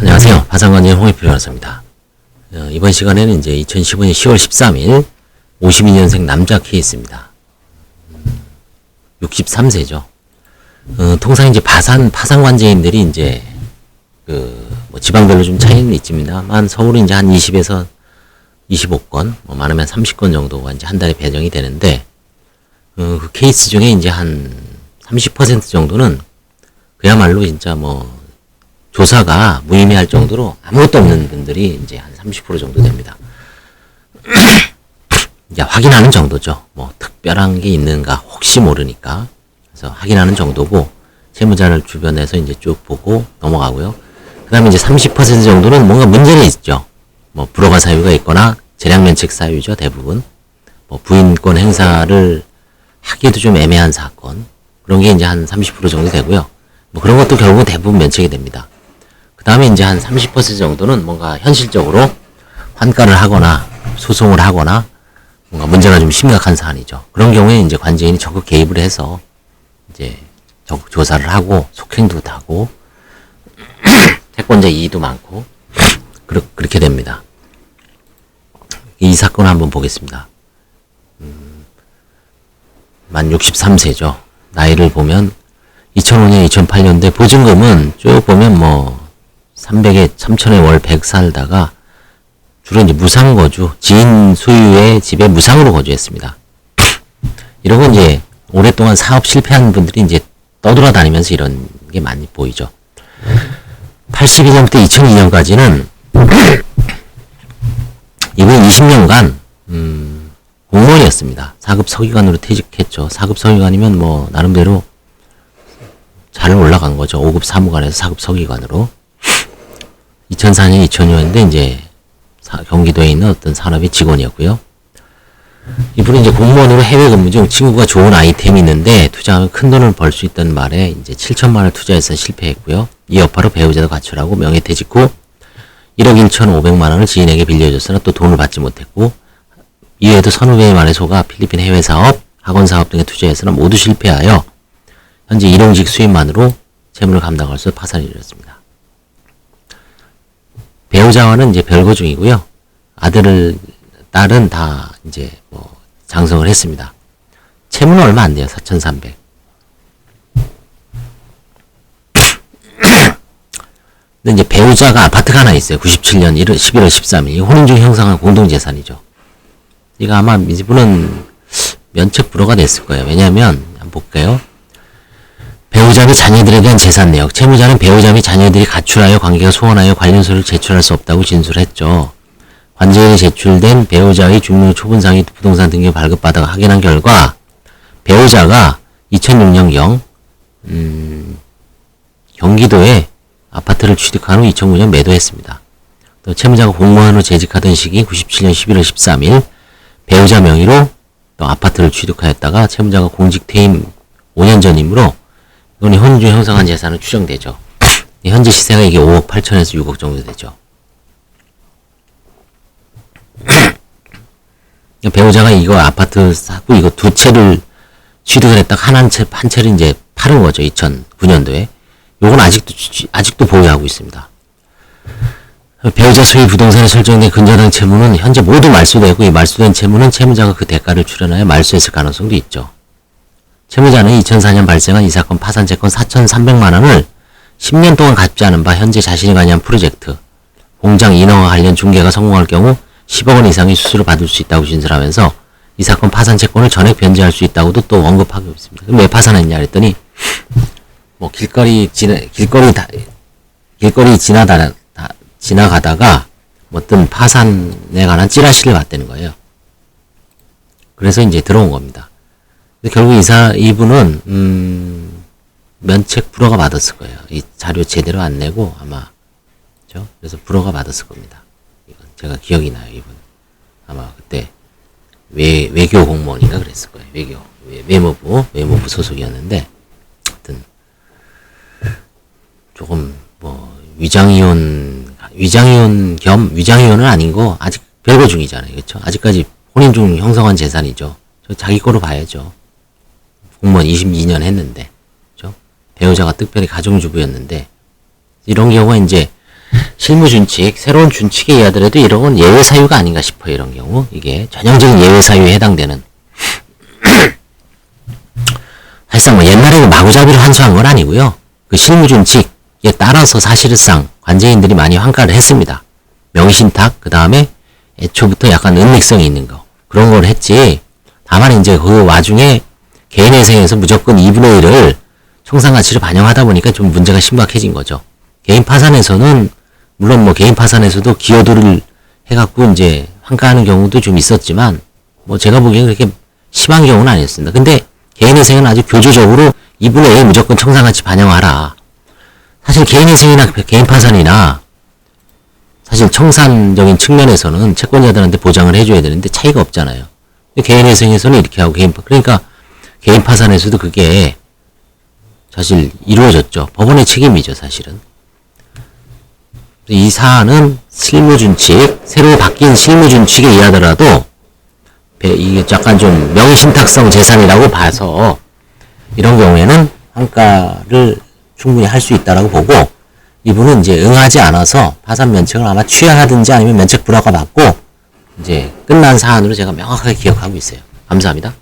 안녕하세요. 파산관진 홍익표 변호사입니다. 이번 시간에는 이제 2015년 10월 13일 52년생 남자 케이스입니다. 63세죠. 통상 이제 파산관제인들이 이제 뭐 지방별로 좀 차이는 있습니다만 서울은 이제 한 20에서 25건, 뭐 많으면 30건 정도가 이제 한 달에 배정이 되는데 그 케이스 중에 이제 한 30% 정도는 그야말로 진짜 뭐 조사가 무의미할 정도로 아무것도 없는 분들이 이제 한 30% 정도 됩니다. 이제 확인하는 정도죠. 뭐 특별한 게 있는가 혹시 모르니까. 그래서 확인하는 정도고 채무자를 주변에서 이제 쭉 보고 넘어가고요. 그 다음에 이제 30% 정도는 뭔가 문제는 있죠. 뭐 불허가 사유가 있거나 재량면책 사유죠. 대부분. 뭐 부인권 행사를 하기도 좀 애매한 사건. 그런 게 이제 한 30% 정도 되고요. 뭐 그런 것도 결국은 대부분 면책이 됩니다. 그 다음에 이제 한 30% 정도는 뭔가 현실적으로 환가를 하거나 소송을 하거나 뭔가 문제가 좀 심각한 사안이죠. 그런 경우에 이제 관제인이 적극 개입을 해서 이제 적극 조사를 하고 속행도 하고 채권자 이의도 많고 그렇게 됩니다. 이 사건을 한번 보겠습니다. 만 63세죠. 나이를 보면 2005년, 2008년대 보증금은 쭉 보면 뭐 300에 3천에 월 100 살다가 주로 이제 무상거주, 지인 소유의 집에 무상으로 거주했습니다. 이런 건 이제 오랫동안 사업 실패한 분들이 이제 떠돌아다니면서 이런 게 많이 보이죠. 82년부터 2002년까지는 이분 20년간 공무원이었습니다. 4급 서기관으로 퇴직했죠. 4급 서기관이면 뭐 나름대로 잘 올라간 거죠. 5급 사무관에서 4급 서기관으로. 2004년, 2005년인데 이제 경기도에 있는 어떤 산업의 직원이었고요. 이분은 이제 공무원으로 해외 근무 중 친구가 좋은 아이템이 있는데 투자하면 큰 돈을 벌 수 있다는 말에 이제 7천만 원을 투자해서 실패했고요. 이 여파로 배우자도 가출하고 명예퇴직 후 1억 1,500만 원을 지인에게 빌려줬으나 또 돈을 받지 못했고 이외에도 서너 개의 마레소가 필리핀 해외 사업, 학원 사업 등에 투자했으나 모두 실패하여 현재 일용직 수입만으로 재물을 감당할 수 파산을 이뤘습니다. 배우자와는 이제 별거 중이고요. 딸은 다 이제 뭐 장성을 했습니다. 채무는 얼마 안 돼요. 4,300. 근데 이제 배우자가 아파트가 하나 있어요. 97년 11월 13일. 혼인 중 형성한 공동재산이죠. 이거 아마 이분은 면책 불허가 됐을 거예요. 왜냐하면 한번 볼게요. 배우자 및 자녀들에 대한 재산 내역. 채무자는 배우자 및 자녀들이 가출하여 관계가 소원하여 관련서를 제출할 수 없다고 진술했죠. 관제인이 제출된 배우자의 중무 초분상의 부동산 등기 발급받아 확인한 결과 배우자가 2006년경 경기도에 아파트를 취득한 후 2009년 매도했습니다. 또 채무자가 공무원으로 재직하던 시기 97년 11월 13일 배우자 명의로 또 아파트를 취득하였다가 채무자가 공직 퇴임 5년 전이므로 이건 혼인 중 형성한 재산은 추정되죠. 현재 시세가 이게 5억 8천에서 6억 정도 되죠. 배우자가 이거 아파트 사고 이거 두 채를 취득을 했다가 한 채를 이제 팔은 거죠. 2009년도에. 요건 아직도 보유하고 있습니다. 배우자 소유 부동산에 설정된 근저당 채무는 현재 모두 말소되고 이 말소된 채무는 채무자가 그 대가를 출연하여 말소했을 가능성도 있죠. 채무자는 2004년 발생한 이 사건 파산채권 4,300만 원을 10년 동안 갚지 않은 바 현재 자신이 관여한 프로젝트, 공장 인허가 관련 중개가 성공할 경우 10억 원 이상의 수수료를 받을 수 있다고 진술하면서 이 사건 파산채권을 전액 변제할 수 있다고도 또 언급하고 있습니다. 그럼 왜 파산했냐 그랬더니 뭐 길거리 지나가다가 어떤 파산에 관한 찌라시를 봤다는 거예요. 그래서 이제 들어온 겁니다. 결국 이분은 면책 불허가 받았을 거예요. 이 자료 제대로 안 내고 아마 그렇죠? 그래서 불허가 받았을 겁니다. 이건 제가 기억이 나요. 이분 아마 그때 외교 공무원인가 그랬을 거예요. 외무부 소속이었는데 하여튼 조금 뭐 위장이혼 겸 위장이혼은 아니고 아직 별거 중이잖아요. 그렇죠? 아직까지 혼인 중 형성한 재산이죠. 자기 거로 봐야죠. 공무원 22년 했는데, 그죠? 배우자가 특별히 가정주부였는데, 이런 경우가 이제 실무준칙, 새로운 준칙에 의하더라도 이런 건 예외 사유가 아닌가 싶어요. 이런 경우. 이게 전형적인 예외 사유에 해당되는. 사실상 뭐 옛날에 마구잡이로 환수한 건 아니고요. 그 실무준칙에 따라서 사실상 관제인들이 많이 환가를 했습니다. 명의신탁, 그 다음에 애초부터 약간 은닉성이 있는 거. 그런 걸 했지. 다만 이제 그 와중에 개인회생에서 무조건 2분의 1을 총상가치로 반영하다 보니까 좀 문제가 심각해진 거죠. 개인 파산에서는 물론 뭐 개인 파산에서도 기여도를 해갖고 이제 환가하는 경우도 좀 있었지만 뭐 제가 보기엔 그렇게 심한 경우는 아니었습니다. 근데 개인회생은 아주 교조적으로 2분의 1 무조건 청산가치 반영하라. 사실 개인회생이나 개인 파산이나 사실 청산적인 측면에서는 채권자들한테 보장을 해줘야 되는데 차이가 없잖아요. 근데 개인회생에서는 이렇게 하고 그러니까 개인 파산에서도 그게 사실 이루어졌죠. 법원의 책임이죠, 사실은. 이 사안은 실무준칙, 새로 바뀐 실무준칙에 의하더라도 이게 약간 좀 명의신탁성 재산이라고 봐서 이런 경우에는 환가를 충분히 할 수 있다라고 보고 이분은 이제 응하지 않아서 파산 면책을 아마 취하하든지 아니면 면책 불허가 받고 이제 끝난 사안으로 제가 명확하게 기억하고 있어요. 감사합니다.